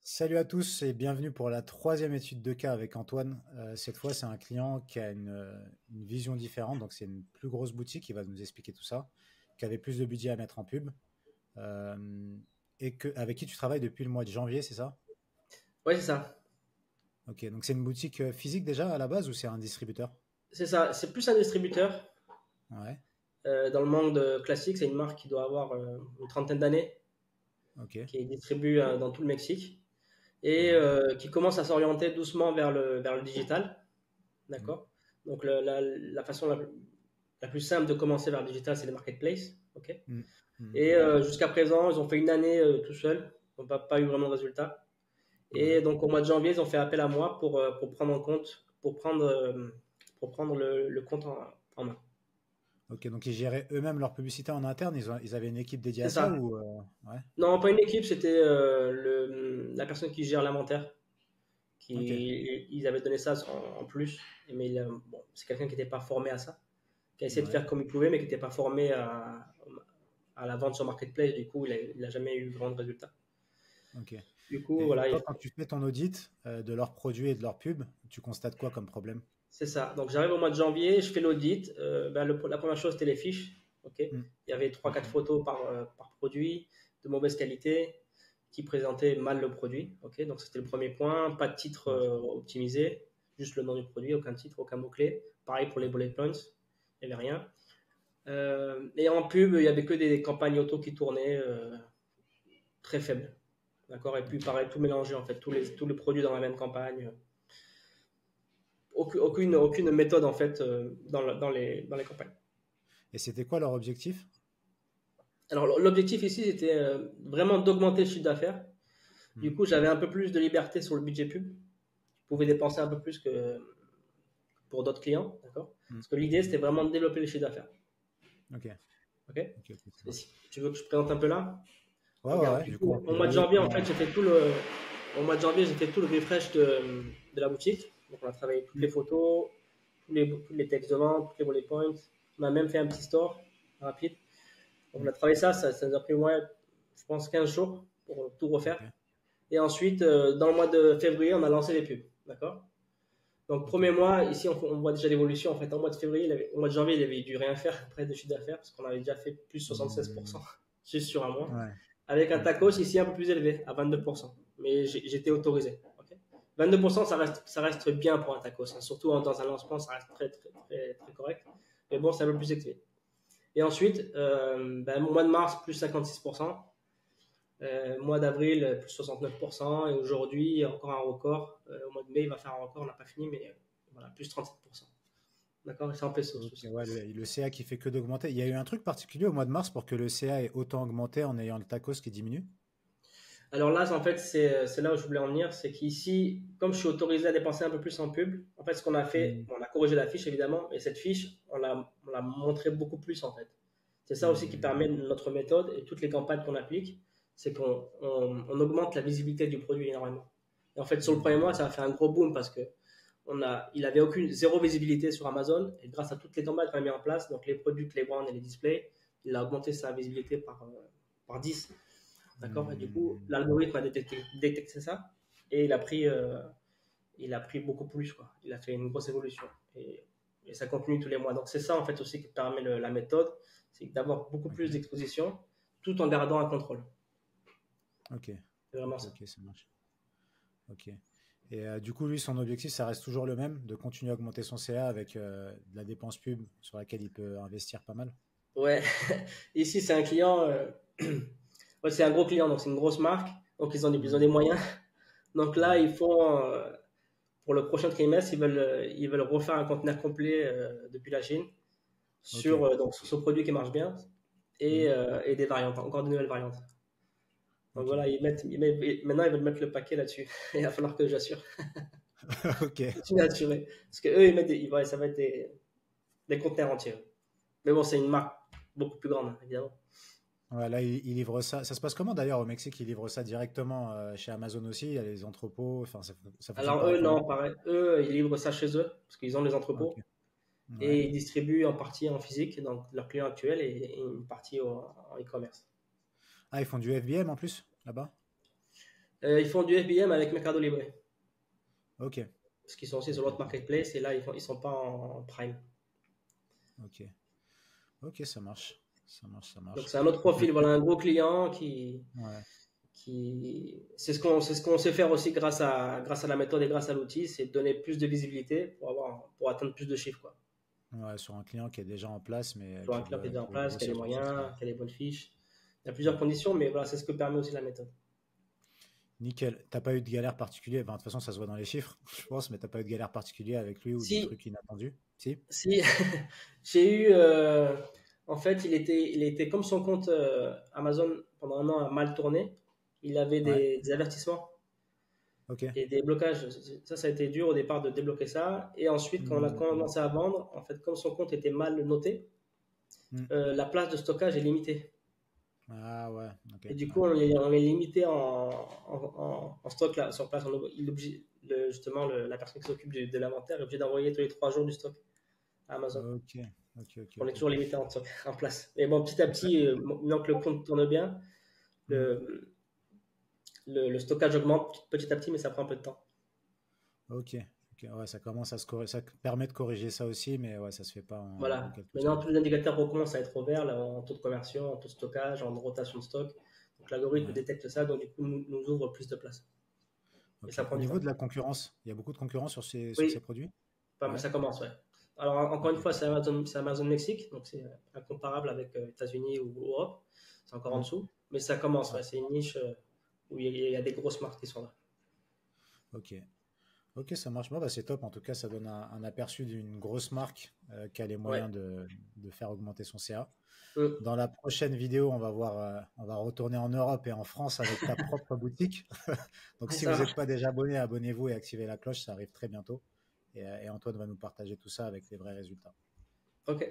Salut à tous et bienvenue pour la troisième étude de cas avec Antoine. Cette fois, c'est un client qui a une vision différente, donc c'est une plus grosse boutique qui va nous expliquer tout ça, qui avait plus de budget à mettre en pub euh, avec qui tu travailles depuis le mois de janvier, c'est ça? Ouais, c'est ça. Ok, donc c'est une boutique physique déjà à la base ou c'est un distributeur? C'est ça. C'est plus un distributeur. Ouais, Dans le monde classique, c'est une marque qui doit avoir une trentaine d'années, ok, qui distribue dans tout le Mexique et ouais, qui commence à s'orienter doucement vers le digital. mm, D'accord. Donc, la façon la plus simple de commencer vers le digital, c'est les marketplaces. Ok. mm, mm, Et jusqu'à présent, ils ont fait une année tout seuls. Ils n'ont pas eu vraiment de résultats. ouais. Et donc, au mois de janvier, ils ont fait appel à moi pour prendre en compte, pour prendre le compte en main. Ok, donc ils géraient eux-mêmes leur publicité en interne, ils avaient une équipe dédiée C'est à ça ça. ou ouais, Non, pas une équipe, c'était la personne qui gère l'inventaire. ok, Ils avaient donné ça en plus. Mais bon, c'est quelqu'un qui n'était pas formé à ça, qui a essayé de ouais, faire comme il pouvait, mais qui n'était pas formé à la vente sur Marketplace. Du coup, il n'a jamais eu vraiment de résultat. ok. Du coup, Et voilà, toi, quand tu fais ton audit de leurs produits et de leurs pubs, tu constates quoi comme problème? c'est ça. Donc, j'arrive au mois de janvier, je fais l'audit. La première chose, c'était les fiches. Ok. Mm, Il y avait trois ok, quatre photos par produit, de mauvaise qualité, qui présentaient mal le produit. Ok. Donc, c'était le premier point. Pas de titre ouais, optimisé, juste le nom du produit, aucun titre, aucun mot-clé. Pareil pour les ouais, bullet points, il n'y avait rien. Et en pub, il n'y avait que des campagnes auto qui tournaient très faibles. D'accord. Et puis, ok, pareil, tout mélangé, en fait, tous les produits dans la même campagne. ok. Aucune méthode, en fait, dans les campagnes. Et c'était quoi leur objectif? Alors, l'objectif ici, c'était vraiment d'augmenter le chiffre d'affaires. Du Mm, coup, j'avais un peu plus de liberté sur le budget pub. Je pouvais dépenser un peu plus que pour d'autres clients, d'accord? mm, Parce que l'idée, c'était vraiment de développer le chiffre d'affaires. ok, Ok. ok, ok, ça Et marche. si tu veux que je présente un peu là? Ouais, ouais, Regarde, ouais, du du coup, on coup, peut au y mois de aller. janvier, en fait, au mois de janvier, j'ai fait tout le refresh de la boutique. Donc, on a travaillé toutes les Mm, photos, tous les textes de vente, tous les bullet points. On a même fait un petit store rapide. Donc, on mm, a travaillé ça nous a pris, ouais, je pense, 15 jours pour tout refaire. ok, Et ensuite, dans le mois de février, on a lancé les pubs. D'accord. Donc, ok. premier mois, ici, on voit déjà l'évolution. En fait, au mois de février, au mois de janvier, il avait dû rien faire près de chiffre d'affaires parce qu'on avait déjà fait plus de 76% Mm, juste sur un mois. ouais, Avec un mm, tacos ici un peu plus élevé, à 22%. Mais j'étais autorisé. Okay. 22%, ça reste bien pour un tacos. Hein. Surtout dans un lancement, ça reste très, très, très, très correct. Mais bon, c'est un peu plus élevé. Et ensuite, mois de mars, plus 56%. Mois d'avril, plus 69%. Et aujourd'hui, encore un record. Au mois de mai, il va faire un record. On n'a pas fini, mais voilà, plus 37%. D'accord. Et c'est en pesos ok, tout ça. ouais, le CA qui fait que d'augmenter. Il y a eu un truc particulier au mois de mars pour que le CA ait autant augmenté en ayant le tacos qui diminue? Alors là, en fait, c'est là où je voulais en venir. C'est qu'ici, comme je suis autorisé à dépenser un peu plus en pub, en fait, ce qu'on a fait, Mm, on a corrigé la fiche évidemment, et cette fiche, on l'a montré beaucoup plus en fait. C'est ça aussi qui mm, permet notre méthode et toutes les campagnes qu'on applique, c'est qu'on augmente la visibilité du produit énormément. Et en fait, sur le premier mois, mm, ça a fait un gros boom parce que il avait zéro visibilité sur Amazon, et grâce à toutes les campagnes qu'on a mis en place, donc les produits, les brands et les displays, il a augmenté sa visibilité par 10. D'accord. Et du coup, mm. l'algorithme a détecté ça et il a pris beaucoup plus, quoi. Il a fait une grosse évolution et ça continue tous les mois. Donc, c'est ça, en fait, aussi qui permet la méthode, c'est d'avoir beaucoup plus Ok, d'exposition tout en gardant un contrôle. ok, C'est vraiment ok, ça. ok, ça marche. Ok. Et du coup, lui, son objectif, ça reste toujours le même, de continuer à augmenter son CA avec de la dépense pub sur laquelle il peut investir pas mal. Ouais. Ici, c'est un client, ouais, c'est un gros client, donc c'est une grosse marque. Donc, ils ont Mm, des moyens. Donc là, ouais, pour le prochain trimestre, ils veulent refaire un conteneur complet depuis la Chine ok. donc, sur ce produit qui marche bien Mm, et des variantes, encore de nouvelles variantes. Donc ok. voilà, maintenant ils veulent mettre le paquet là-dessus. Il va falloir que j'assure. Ok. Continue à assurer. Parce que eux, ça va être des conteneurs entiers. Mais bon, c'est une marque beaucoup plus grande, évidemment. Ouais, là, il livre ça. Ça se passe comment d'ailleurs au Mexique? Il livre ça directement chez Amazon aussi. Il y a les entrepôts. Enfin, ça fonctionne Alors pareil eux, pour lui. non, pareil. Eux, ils livrent ça chez eux, parce qu'ils ont les Ok. entrepôts. Ouais. Et ils distribuent en partie en physique, donc leurs clients actuels, et une partie en e-commerce. Ah, ils font du FBM en plus là-bas? Ils font du FBM avec Mercado Libre. Ok, Parce qu'ils sont aussi sur l'autre marketplace et là, ils sont pas en Prime. ok, ok, ça marche. Ça marche, ça Donc, marche. c'est un autre Donc, profil. Voilà, un gros client ouais, c'est ce qu'on sait faire aussi grâce à la méthode et grâce à l'outil, c'est donner plus de visibilité pour atteindre plus de chiffres, quoi. ouais, sur un client qui est déjà en place, mais Pour un client qui est déjà en qui veut place, qui a les grossir son chiffre. moyens, qui a les bonnes fiches. Il y a plusieurs Ouais. conditions, mais voilà, c'est ce que permet aussi la méthode. Nickel. T'as pas eu de galère particulière? Enfin, de toute façon, ça se voit dans les chiffres, je pense, mais t'as pas eu de galère particulière avec lui ou de Si, trucs inattendus? Si? si, j'ai eu, en fait, il était comme son compte Amazon pendant un an a mal tourné. Il avait Ouais. des avertissements Ok. et des blocages. Ça a été dur au départ de débloquer ça. Et ensuite, quand on a Hmm. commencé à vendre, en fait, comme son compte était mal noté, Hmm. la place de stockage est limitée. Ah ouais, ok. Et du Ouais. coup, on est limité en stock là, sur place. Justement, la personne qui s'occupe de l'inventaire est obligée d'envoyer tous les 3 jours du stock à Amazon. Ok, ok, ok, On est ok. toujours limité en stock, en place. Mais bon, petit à petit, maintenant que le compte tourne bien, Hmm. le, le stockage augmente petit à petit, mais ça prend un peu de temps. Ok, ok. Ouais, ça commence à ça permet de corriger ça aussi, mais ouais, ça se fait pas en Voilà. quelques Maintenant, secondes. tous les indicateurs recommencent à être au vert là, en taux de conversion, en taux de stockage, en rotation de stock. Donc l'algorithme Ouais, détecte ça, donc du coup, nous ouvre plus de place. Et ok. ça prend Au du niveau temps. de la concurrence, il y a beaucoup de concurrence sur ces Oui, produits? mais Ouais, ça commence, ouais. Alors, encore ok. une fois, c'est Amazon Mexique, donc c'est incomparable avec États-Unis ou Europe. C'est encore en Hmm. dessous. Mais ça commence, Ouais, ouais. C'est une niche où il y a des grosses marques qui sont là. ok. Ok, ça marche. Bon, bah, c'est top. En tout cas, ça donne un aperçu d'une grosse marque qui a les Ouais. moyens de faire augmenter son CA. Mm. Dans la prochaine vidéo, on va voir, on va retourner en Europe et en France avec ta propre boutique. Donc, Ouais, si ça vous marche. n'êtes pas déjà abonné, abonnez-vous et activez la cloche. Ça arrive très bientôt. Et Antoine va nous partager tout ça avec les vrais résultats. Ok.